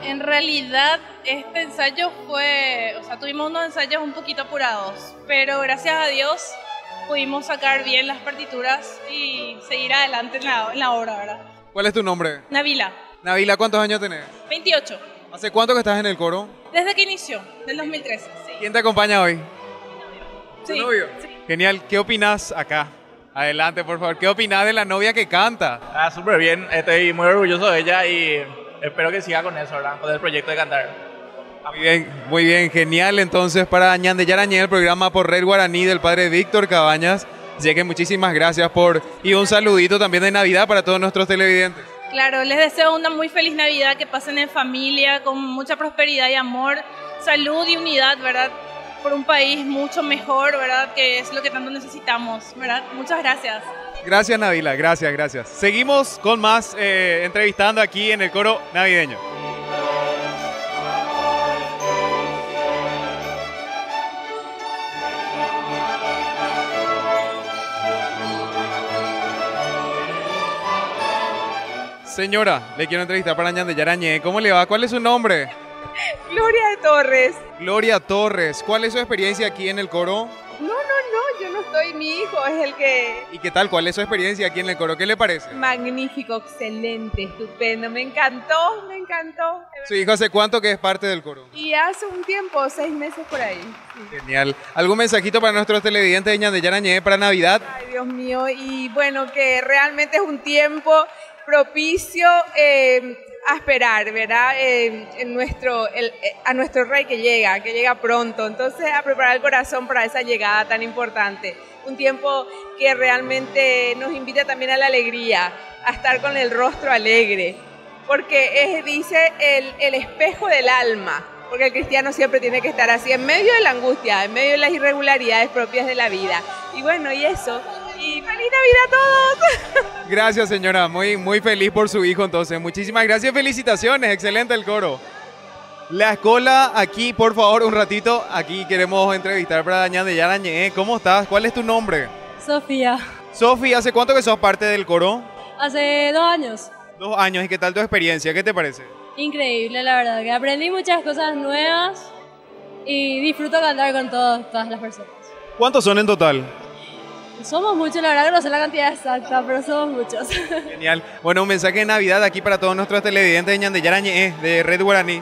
En realidad este ensayo fue, o sea, tuvimos unos ensayos un poquito apurados, pero gracias a Dios pudimos sacar bien las partituras y seguir adelante en la obra, ¿verdad? ¿Cuál es tu nombre? Nabila, Nabila, ¿cuántos años tenés? 28, ¿Hace cuánto que estás en el coro? desde que inició, del 2013, sí. ¿Quién te acompaña hoy? Sí, ¿Tu novio? sí. Genial, ¿qué opinas acá? Adelante, por favor, ¿qué opinas de la novia que canta? Súper bien, estoy muy orgulloso de ella y espero que siga con eso, ¿verdad? Con el proyecto de cantar. Muy bien, genial. Entonces, para Ñande Yarañé, el programa por Red Guaraní del padre Víctor Cabañas. Así que muchísimas gracias y un saludito también de Navidad para todos nuestros televidentes. Claro, les deseo una muy feliz Navidad, que pasen en familia, con mucha prosperidad y amor, salud y unidad, ¿verdad? Por un país mucho mejor, ¿verdad? Que es lo que tanto necesitamos, ¿verdad? Muchas gracias. Gracias, Nabila, gracias. Seguimos con más entrevistando aquí en el coro navideño. Señora, le quiero entrevistar para Ñande Yarañé. ¿Cómo le va? ¿Cuál es su nombre? Gloria de Torres. Gloria Torres. ¿Cuál es su experiencia aquí en el coro? No, yo no estoy, mi hijo es el que... ¿Y qué tal? ¿Cuál es su experiencia aquí en el coro? ¿Qué le parece? Magnífico, excelente, estupendo, me encantó. ¿Su hijo hace cuánto que es parte del coro? Y hace un tiempo, 6 meses por ahí. Sí. Genial. ¿Algún mensajito para nuestros televidentes de Ñande Yarañé para Navidad? Ay, Dios mío, y bueno, que realmente es un tiempo propicio a esperar, ¿verdad? A nuestro rey que llega pronto. Entonces, a preparar el corazón para esa llegada tan importante. Un tiempo que realmente nos invita también a la alegría, a estar con el rostro alegre, porque dice el espejo del alma, porque el cristiano siempre tiene que estar así, en medio de la angustia, en medio de las irregularidades propias de la vida. Y bueno, y eso. Y ¡feliz Navidad a todos! Gracias, señora. Muy feliz por su hijo, entonces. Muchísimas gracias. Felicitaciones. Excelente el coro. La escuela aquí, por favor, un ratito. Aquí queremos entrevistar para Ñande Yarañé. ¿Cómo estás? ¿Cuál es tu nombre? Sofía. Sofía, ¿hace cuánto que sos parte del coro? Hace 2 años. 2 años. ¿Y qué tal tu experiencia? ¿Qué te parece? Increíble, la verdad. Que aprendí muchas cosas nuevas y disfruto cantar con todas las personas. ¿Cuántos son en total? Somos muchos, la verdad que no sé la cantidad exacta, pero somos muchos. Genial. Bueno, un mensaje de Navidad aquí para todos nuestros televidentes de Ñande Yarañé, de Red Guaraní.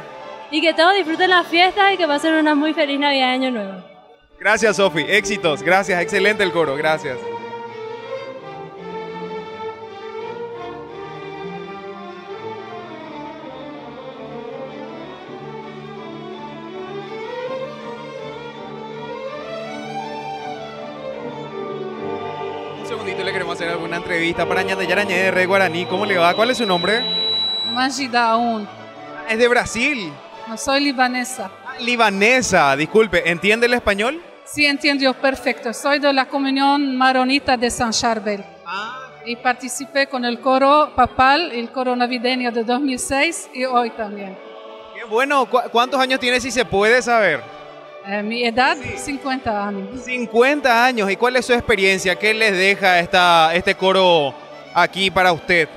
Y que todos disfruten las fiestas y que pasen una muy feliz Navidad y Año Nuevo. Gracias, Sofi. Éxitos. Gracias. Excelente el coro. Gracias. Le queremos hacer alguna entrevista para Ñande Yarañé de Red Guaraní. ¿Cómo le va? ¿Cuál es su nombre? Magida Aoun. Es de Brasil. No, soy libanesa. Libanesa, disculpe. ¿Entiende el español? Sí, entiendo perfecto. Soy de la comunión maronita de San Charbel. Y participé con el coro papal, el coro navideño de 2006 y hoy también. Qué bueno. ¿Cuántos años tiene, si se puede saber? Mi edad, 50 años. 50 años. ¿Y cuál es su experiencia? ¿Qué les deja este coro aquí para usted?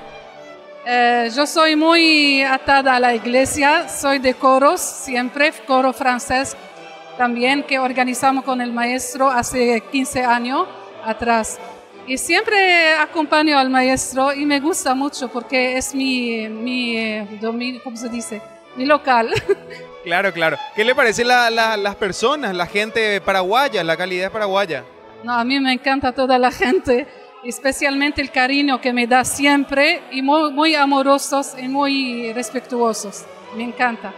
Yo soy muy atada a la iglesia, soy de coros, siempre coro francés también, que organizamos con el maestro hace 15 años atrás. Y siempre acompaño al maestro y me gusta mucho porque es mi ¿cómo se dice? Mi local. Claro. ¿Qué le parece las personas, la gente paraguaya, la calidad paraguaya? No, a mí me encanta toda la gente, especialmente el cariño que me da siempre y muy amorosos y muy respetuosos. Me encanta.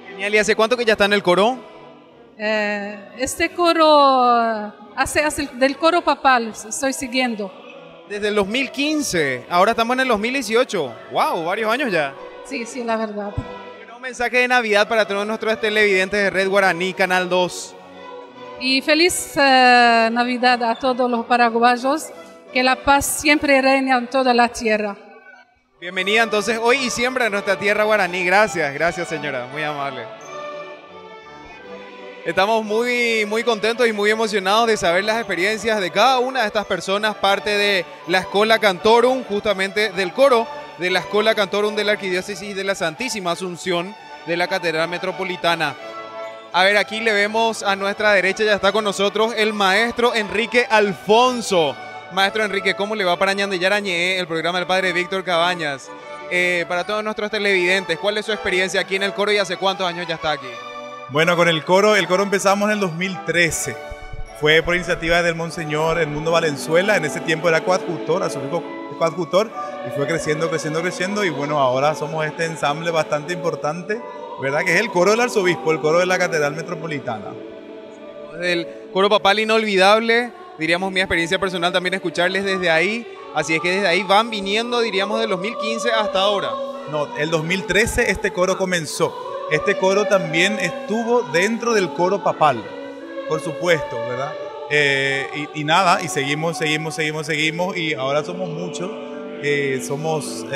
Genial. ¿Y hace cuánto que ya está en el coro? Este coro, del coro papal, estoy siguiendo. Desde el 2015, ahora estamos en el 2018. ¡Wow! Varios años ya. Sí, la verdad. Un mensaje de Navidad para todos nuestros televidentes de Red Guaraní, Canal 2. Y feliz Navidad a todos los paraguayos, que la paz siempre reine en toda la tierra. Bienvenida entonces hoy y siempre a nuestra tierra guaraní. Gracias señora, muy amable. Estamos muy contentos y muy emocionados de saber las experiencias de cada una de estas personas, parte de la Escola Cantorum, justamente del coro de la Schola Cantorum de la Arquidiócesis de la Santísima Asunción de la Catedral Metropolitana. A ver, aquí le vemos a nuestra derecha, ya está con nosotros el maestro Enrique Alfonso. Maestro Enrique, ¿cómo le va para Ñande Yarañé, el programa del padre Víctor Cabañas? Para todos nuestros televidentes, ¿cuál es su experiencia aquí en el coro y hace cuántos años ya está aquí? Bueno, con el coro empezamos en el 2013. Fue por iniciativa del Monseñor Edmundo Valenzuela, en ese tiempo era coadjutor, arzobispo coadjutor, y fue creciendo, y bueno, ahora somos este ensamble bastante importante, ¿verdad? Que es el coro del arzobispo, el coro de la Catedral Metropolitana. El coro papal inolvidable, diríamos mi experiencia personal también escucharles desde ahí, así es que desde ahí van viniendo, diríamos, del 2015 hasta ahora. No, el 2013 este coro comenzó. Este coro también estuvo dentro del coro papal, por supuesto, ¿verdad? Y seguimos, y ahora somos muchos, somos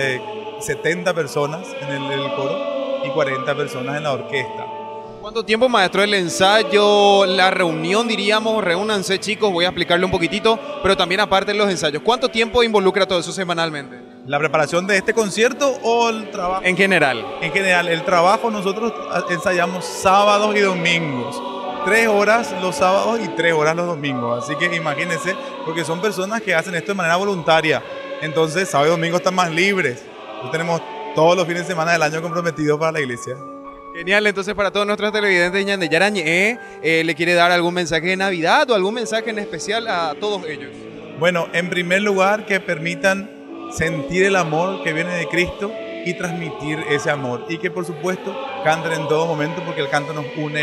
70 personas en el coro y 40 personas en la orquesta. ¿Cuánto tiempo, maestro, el ensayo, la reunión, diríamos, reúnanse chicos, voy a explicarle un poquitito, pero también aparte de los ensayos, ¿cuánto tiempo involucra todo eso semanalmente? ¿La preparación de este concierto o el trabajo? En general. En general, el trabajo nosotros ensayamos sábados y domingos. 3 horas los sábados y 3 horas los domingos. Así que imagínense, porque son personas que hacen esto de manera voluntaria. Entonces, sábado y domingo están más libres. Nosotros tenemos todos los fines de semana del año comprometidos para la iglesia. Genial, entonces para todos nuestros televidentes de Ñande Yarañé, ¿le quiere dar algún mensaje de Navidad o algún mensaje en especial a todos ellos? Bueno, en primer lugar, que permitan sentir el amor que viene de Cristo y transmitir ese amor, y que por supuesto canten en todo momento, porque el canto nos une,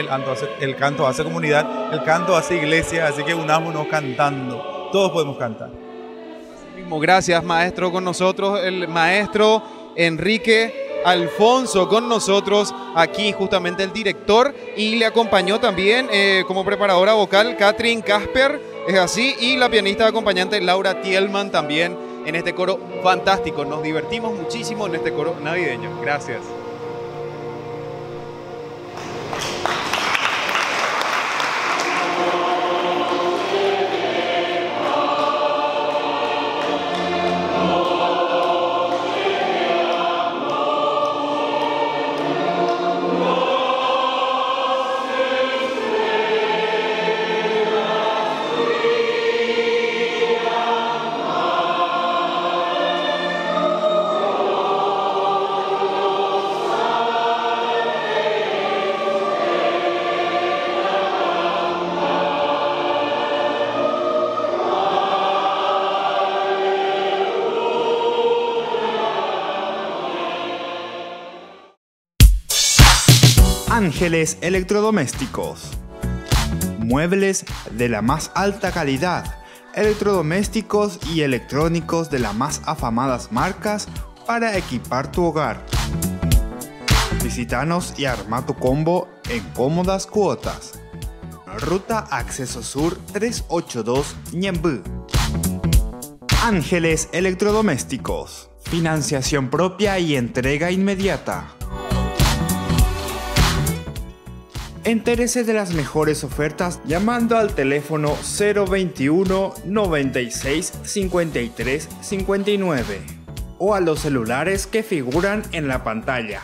el canto hace comunidad, el canto hace iglesia, así que unámonos cantando, todos podemos cantar. Así mismo, gracias maestro, con nosotros el maestro Enrique Alfonso, con nosotros aquí justamente el director, y le acompañó también como preparadora vocal Catherine Casper, es así, y la pianista acompañante Laura Tielman también en este coro fantástico. Nos divertimos muchísimo en este coro navideño. Gracias. Ángeles Electrodomésticos. Muebles de la más alta calidad, electrodomésticos y electrónicos de las más afamadas marcas para equipar tu hogar. Visítanos y arma tu combo en cómodas cuotas. Ruta Acceso Sur 382 Ñemby. Ángeles Electrodomésticos. Financiación propia y entrega inmediata. Entérese de las mejores ofertas llamando al teléfono 021 96 53 59 o a los celulares que figuran en la pantalla.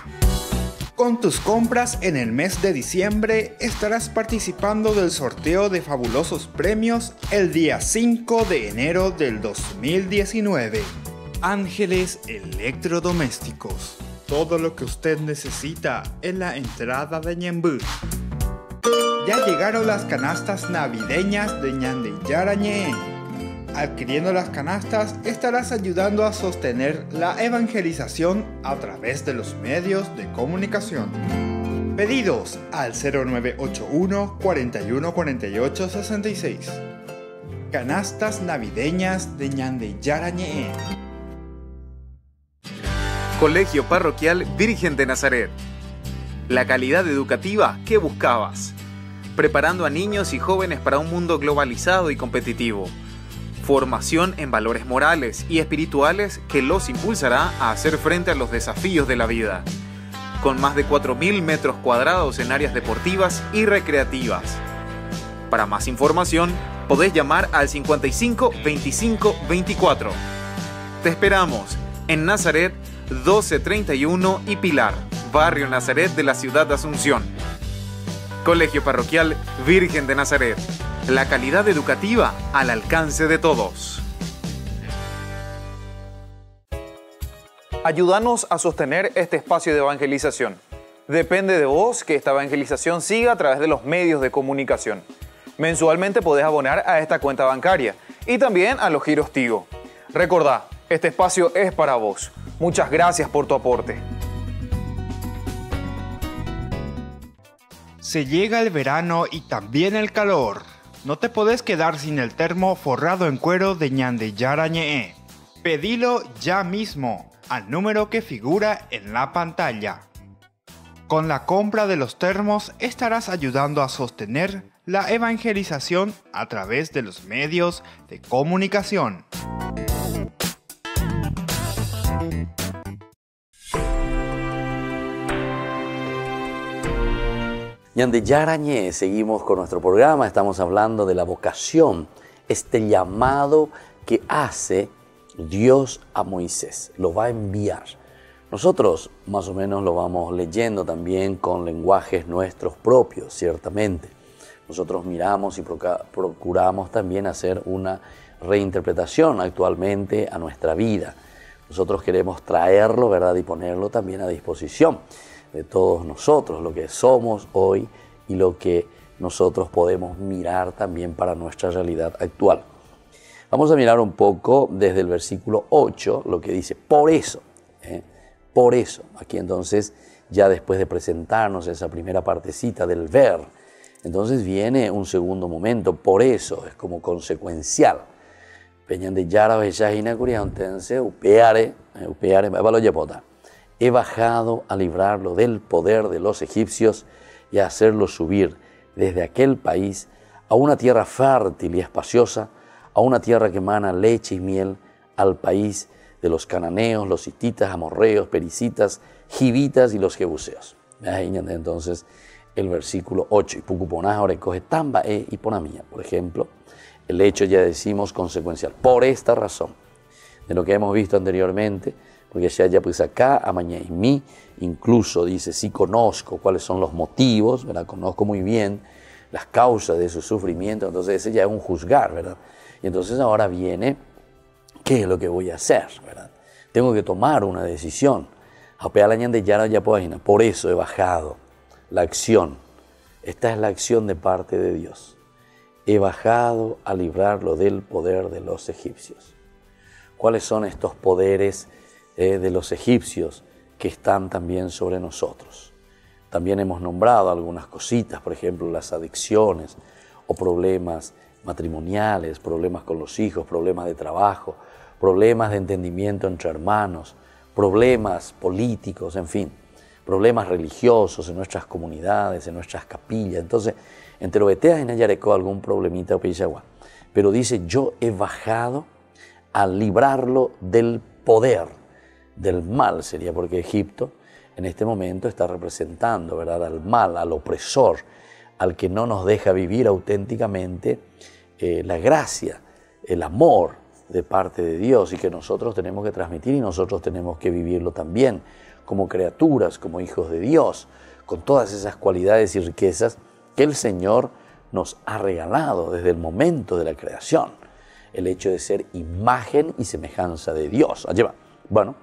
Con tus compras en el mes de diciembre estarás participando del sorteo de fabulosos premios el día 5 de enero del 2019. Ángeles Electrodomésticos. Todo lo que usted necesita en la entrada de Ñemby. Ya llegaron las canastas navideñas de Ñande Yarañé. Adquiriendo las canastas estarás ayudando a sostener la evangelización a través de los medios de comunicación. Pedidos al 0981 41 48 66. Canastas navideñas de Ñande Yarañé. Colegio Parroquial Virgen de Nazaret. La calidad educativa que buscabas. Preparando a niños y jóvenes para un mundo globalizado y competitivo. Formación en valores morales y espirituales que los impulsará a hacer frente a los desafíos de la vida. Con más de 4.000 metros cuadrados en áreas deportivas y recreativas. Para más información, podés llamar al 55 25 24. Te esperamos en Nazaret 1231 y Pilar, Barrio Nazaret de la ciudad de Asunción. Colegio Parroquial Virgen de Nazaret. La calidad educativa al alcance de todos. Ayúdanos a sostener este espacio de evangelización. Depende de vos que esta evangelización siga a través de los medios de comunicación. Mensualmente podés abonar a esta cuenta bancaria y también a los giros Tigo. Recordá, este espacio es para vos. Muchas gracias por tu aporte. Se llega el verano y también el calor. No te podés quedar sin el termo forrado en cuero de Ñande Yara Ñe'e. Pedilo ya mismo al número que figura en la pantalla. Con la compra de los termos estarás ayudando a sostener la evangelización a través de los medios de comunicación. Ñande Yara Ñe'e, seguimos con nuestro programa, estamos hablando de la vocación, este llamado que hace Dios a Moisés, lo va a enviar. Nosotros más o menos lo vamos leyendo también con lenguajes nuestros propios, ciertamente. Nosotros miramos y procuramos también hacer una reinterpretación actualmente a nuestra vida. Nosotros queremos traerlo, ¿verdad? Y ponerlo también a disposición de todos nosotros, lo que somos hoy y lo que nosotros podemos mirar también para nuestra realidad actual. Vamos a mirar un poco desde el versículo 8 lo que dice, por eso. Aquí entonces, ya después de presentarnos esa primera partecita del ver, entonces viene un segundo momento, por eso, es como consecuencial. Peñan Yara Vejajina Curiantense, upeare, he bajado a librarlo del poder de los egipcios y a hacerlo subir desde aquel país a una tierra fértil y espaciosa, a una tierra que emana leche y miel, al país de los cananeos, los hititas, amorreos, pericitas, givitas y los jebuseos. Entonces, el versículo 8, y pucuponás ahora coge tamba y ponamía, por ejemplo, el hecho ya decimos consecuencial. Por esta razón, de lo que hemos visto anteriormente, porque ya pues acá, a mañana y mí, incluso dice, sí conozco cuáles son los motivos, ¿verdad? Conozco muy bien las causas de su sufrimiento, entonces ese ya es un juzgar, ¿verdad? Y entonces ahora viene, ¿qué es lo que voy a hacer? ¿Verdad? Tengo que tomar una decisión. Por eso he bajado la acción. Esta es la acción de parte de Dios. He bajado a librarlo del poder de los egipcios. ¿Cuáles son estos poderes de los egipcios que están también sobre nosotros? También hemos nombrado algunas cositas, por ejemplo, las adicciones o problemas matrimoniales, problemas con los hijos, problemas de trabajo, problemas de entendimiento entre hermanos, problemas políticos, en fin, problemas religiosos en nuestras comunidades, en nuestras capillas. Entonces, entre Obeteas y Nayarecó algún problemita o Pillagua. Pero dice, yo he bajado a librarlo del poder, del mal sería, porque Egipto en este momento está representando, ¿verdad?, al mal, al opresor, al que no nos deja vivir auténticamente la gracia, el amor de parte de Dios y que nosotros tenemos que transmitir y nosotros tenemos que vivirlo también como criaturas, como hijos de Dios, con todas esas cualidades y riquezas que el Señor nos ha regalado desde el momento de la creación. El hecho de ser imagen y semejanza de Dios. Allí va. Bueno,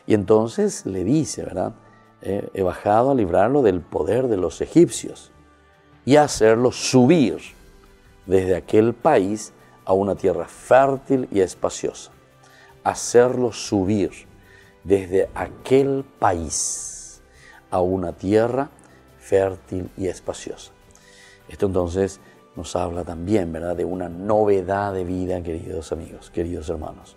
y entonces le dice, ¿verdad? He bajado a librarlo del poder de los egipcios y a hacerlo subir desde aquel país a una tierra fértil y espaciosa. Hacerlo subir desde aquel país a una tierra fértil y espaciosa. Esto entonces nos habla también, ¿verdad?, de una novedad de vida, queridos amigos, queridos hermanos.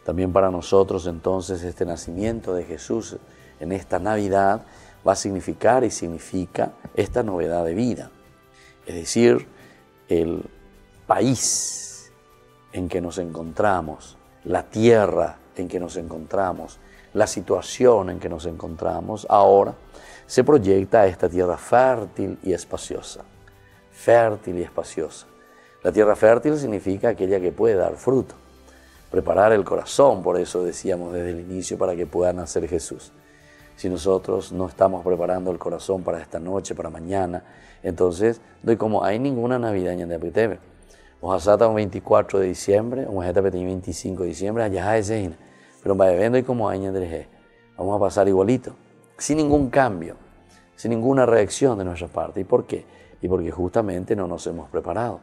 También para nosotros entonces este nacimiento de Jesús en esta Navidad va a significar y significa esta novedad de vida. Es decir, el país en que nos encontramos, la tierra en que nos encontramos, la situación en que nos encontramos, ahora se proyecta a esta tierra fértil y espaciosa. Fértil y espaciosa. La tierra fértil significa aquella que puede dar fruto. preparar el corazón, por eso decíamos desde el inicio, para que pueda nacer Jesús. Si nosotros no estamos preparando el corazón para esta noche, para mañana, entonces, doy como hay ninguna Navidad en el Apetebe. O hasta un 24 de diciembre, o hasta 25 de diciembre, allá es ese. Pero va evento y como hay en el vamos a pasar igualito, sin ningún cambio, sin ninguna reacción de nuestra parte. ¿Y por qué? Y porque justamente no nos hemos preparado.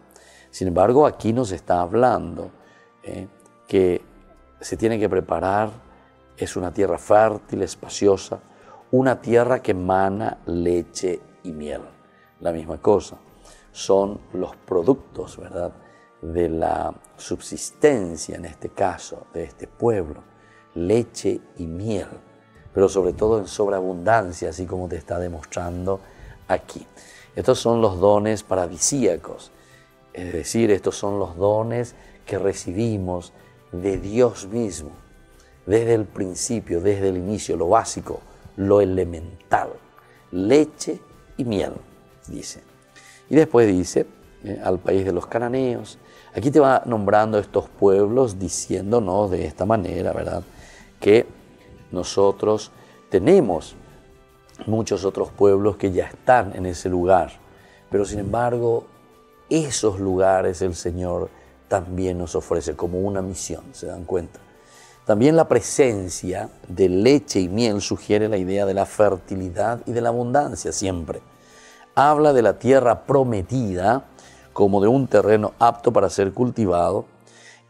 Sin embargo, aquí nos está hablando que se tiene que preparar. Es una tierra fértil, espaciosa, una tierra que emana leche y miel. La misma cosa, son los productos, ¿verdad?, de la subsistencia, en este caso, de este pueblo, leche y miel, pero sobre todo en sobreabundancia, así como te está demostrando aquí. Estos son los dones paradisíacos, es decir, estos son los dones que recibimos de Dios mismo, desde el principio, desde el inicio, lo básico, lo elemental, leche y miel, dice. Y después dice, al país de los cananeos. Aquí te va nombrando estos pueblos diciéndonos de esta manera, ¿verdad?, que nosotros tenemos muchos otros pueblos que ya están en ese lugar, pero sin embargo, esos lugares el Señor también nos ofrece como una misión, ¿se dan cuenta? También la presencia de leche y miel sugiere la idea de la fertilidad y de la abundancia siempre. Habla de la tierra prometida como de un terreno apto para ser cultivado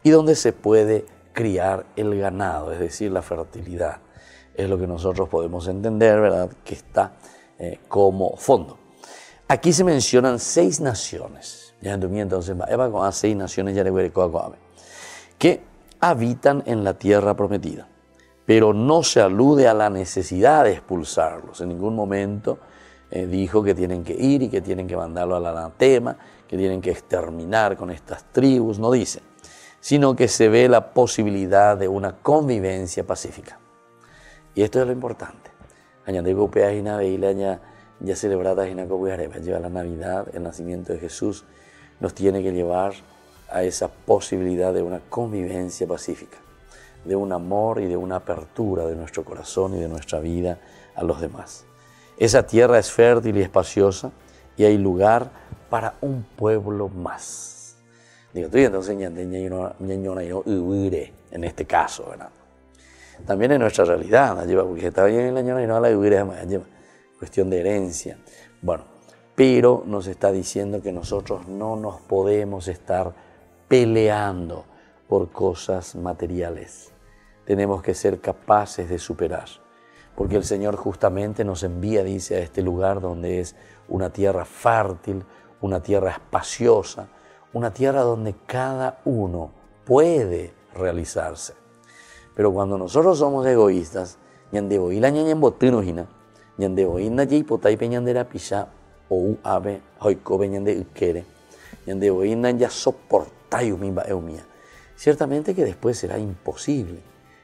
y donde se puede criar el ganado, es decir, la fertilidad. Es lo que nosotros podemos entender, ¿verdad?, que está como fondo. Aquí se mencionan 6 naciones. Ya entonces, con 6 naciones ya que habitan en la tierra prometida, pero no se alude a la necesidad de expulsarlos. En ningún momento dijo que tienen que ir y que tienen que mandarlo al anatema, que tienen que exterminar con estas tribus, no dice, sino que se ve la posibilidad de una convivencia pacífica. Y esto es lo importante. Ya celebrada lleva la Navidad, el nacimiento de Jesús, nos tiene que llevar a esa posibilidad de una convivencia pacífica, de un amor y de una apertura de nuestro corazón y de nuestra vida a los demás. Esa tierra es fértil y espaciosa y hay lugar para un pueblo más. Digo, tú entonces en este caso, ¿verdad? También en nuestra realidad, porque está bien en la ñona y no la cuestión de herencia. Bueno, pero nos está diciendo que nosotros no nos podemos estar peleando por cosas materiales. Tenemos que ser capaces de superar, porque el Señor justamente nos envía, dice, a este lugar donde es una tierra fértil, una tierra espaciosa, una tierra donde cada uno puede realizarse. Pero cuando nosotros somos egoístas, ciertamente que después será imposible.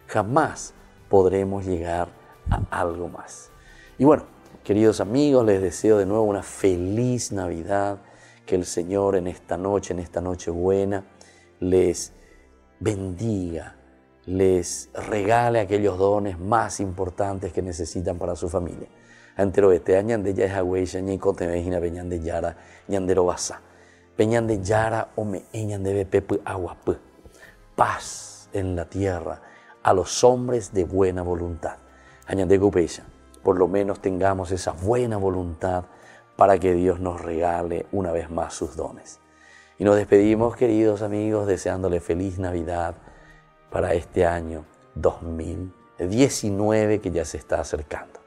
Jamás podremos llegar a algo más. Y bueno, queridos amigos, les deseo de nuevo una feliz Navidad, que el Señor en esta noche buena, les bendiga, les regale aquellos dones más importantes que necesitan para su familia. Antero este año de ya es agüeya ni cotemejina peñan de yara ñandero basa peñan de yara o me eñan de pepe aguapú. Paz en la tierra a los hombres de buena voluntad. Añande gupeya, por lo menos tengamos esa buena voluntad para que Dios nos regale una vez más sus dones. Y nos despedimos, queridos amigos, deseándole feliz Navidad para este año 2019 que ya se está acercando.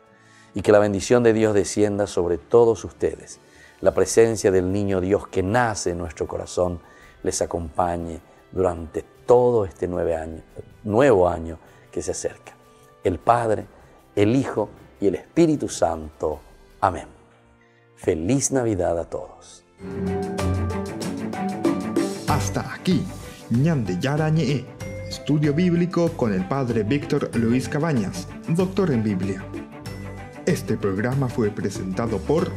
Y que la bendición de Dios descienda sobre todos ustedes. La presencia del niño Dios que nace en nuestro corazón les acompañe durante todo este nuevo año que se acerca. El Padre, el Hijo y el Espíritu Santo. Amén. Feliz Navidad a todos. Hasta aquí, Ñande Yarañe, estudio bíblico con el Padre Víctor Luis Cabañas, doctor en Biblia. Este programa fue presentado por